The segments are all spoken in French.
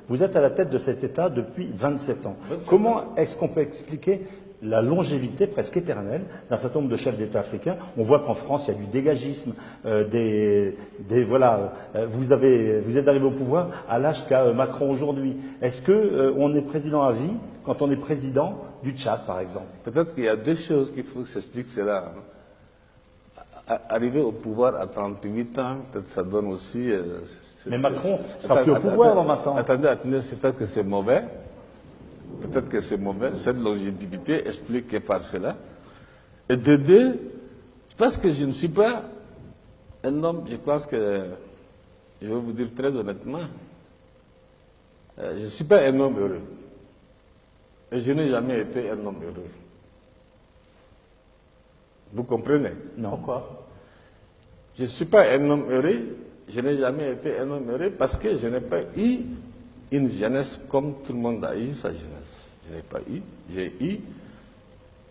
Vous êtes à la tête de cet État depuis 27 ans. Comment est-ce qu'on peut expliquer la longévité presque éternelle d'un certain nombre de chefs d'État africains? On voit qu'en France, il y a du dégagisme, voilà, vous êtes arrivé au pouvoir à l'âge qu'a Macron aujourd'hui. Est-ce que on est président à vie quand on est président du Tchad, par exemple? Peut-être qu'il y a deux choses qu'il faut que j'explique cela. Arriver au pouvoir à 38 ans, peut-être ça donne aussi... mais Macron sera plus au pouvoir dans 20 ans. Attendez, c'est peut-être que c'est mauvais. Peut-être que c'est mauvais. Cette longévité explique par cela. Et de deux, parce que je ne suis pas un homme, je pense que, je vais vous dire très honnêtement, je ne suis pas un homme heureux. Et je n'ai jamais été un homme heureux. Vous comprenez? Non. Pourquoi? Je ne suis pas un homme heureux, je n'ai jamais été un homme heureux parce que je n'ai pas eu une jeunesse comme tout le monde a eu sa jeunesse. Je n'ai pas eu, j'ai eu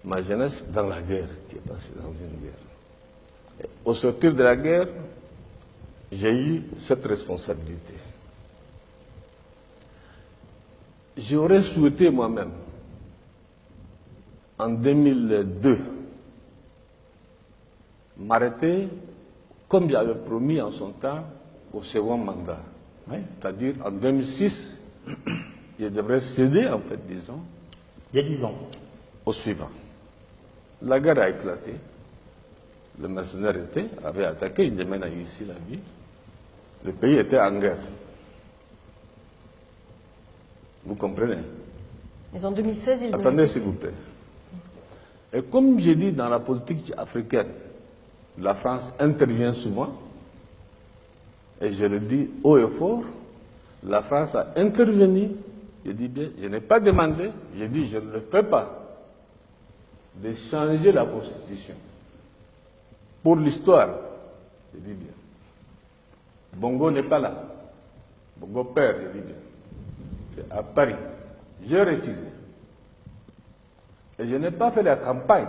ma jeunesse dans la guerre, qui est passée dans une guerre. Et au sortir de la guerre, j'ai eu cette responsabilité. J'aurais souhaité moi-même, en 2002, m'arrêter, comme j'avais promis en son temps, au second mandat. Oui. C'est-à-dire, en 2006, je devrais céder, en fait, disons. Il y a 10 ans. Au suivant. La guerre a éclaté. Le mercenaire avait attaqué, il mène a eu ici la vie. Le pays était en guerre. Vous comprenez? Mais en 2016, il... Attendez, s'il vous plaît. Et comme j'ai dit dans la politique africaine, la France intervient souvent, et je le dis haut et fort, la France a intervenu, je dis bien, je n'ai pas demandé, je dis je ne le fais pas, de changer la Constitution. Pour l'histoire, je dis bien. Bongo n'est pas là. Bongo père, je dis bien. C'est à Paris. J'ai refusé. Et je n'ai pas fait la campagne.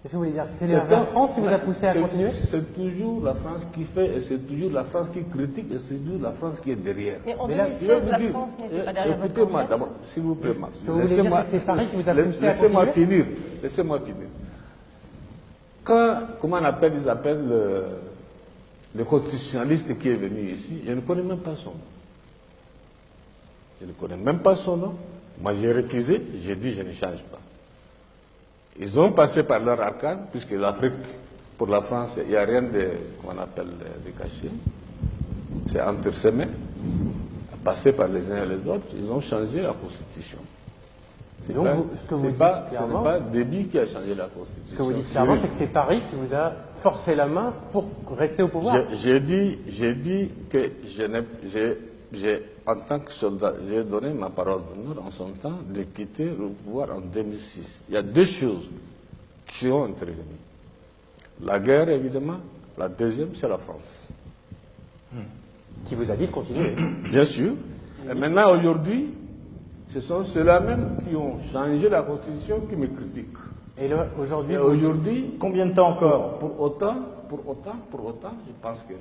Qu'est-ce que vous voulez dire? C'est la France qui vous a poussé à continuer? C'est toujours la France qui fait, et c'est toujours la France qui critique, et c'est toujours la France qui est derrière. Mais en 2016, la France n'était pas derrière votre Écoutez-moi d'abord, s'il vous plaît. Ce que vous voulez dire, c'est que c'est Paris qui vous a poussé à continuer? Laissez-moi finir. Quand, comment on appelle, ils appellent le constitutionnaliste qui est venu ici, je ne connais même pas son nom. Je ne connais même pas son nom. Moi, j'ai refusé, j'ai dit je ne change pas. Ils ont passé par leur arcane, puisque l'Afrique, pour la France, il n'y a rien de, comment on appelle, de caché. C'est entresemé, passé par les uns et les autres, ils ont changé la Constitution. Ce n'est pas Déby qui a changé la Constitution. Ce que vous dites clairement, c'est que c'est Paris qui vous a forcé la main pour rester au pouvoir. J'ai dit que en tant que soldat, j'ai donné ma parole d'honneur en son temps de quitter le pouvoir en 2006. Il y a deux choses qui sont intervenues. La guerre, évidemment. La deuxième, c'est la France. Qui vous a dit de continuer. Bien sûr. Et maintenant, aujourd'hui, ce sont ceux-là même qui ont changé la Constitution qui me critiquent. Et aujourd'hui, combien de temps encore? Pour autant, je pense que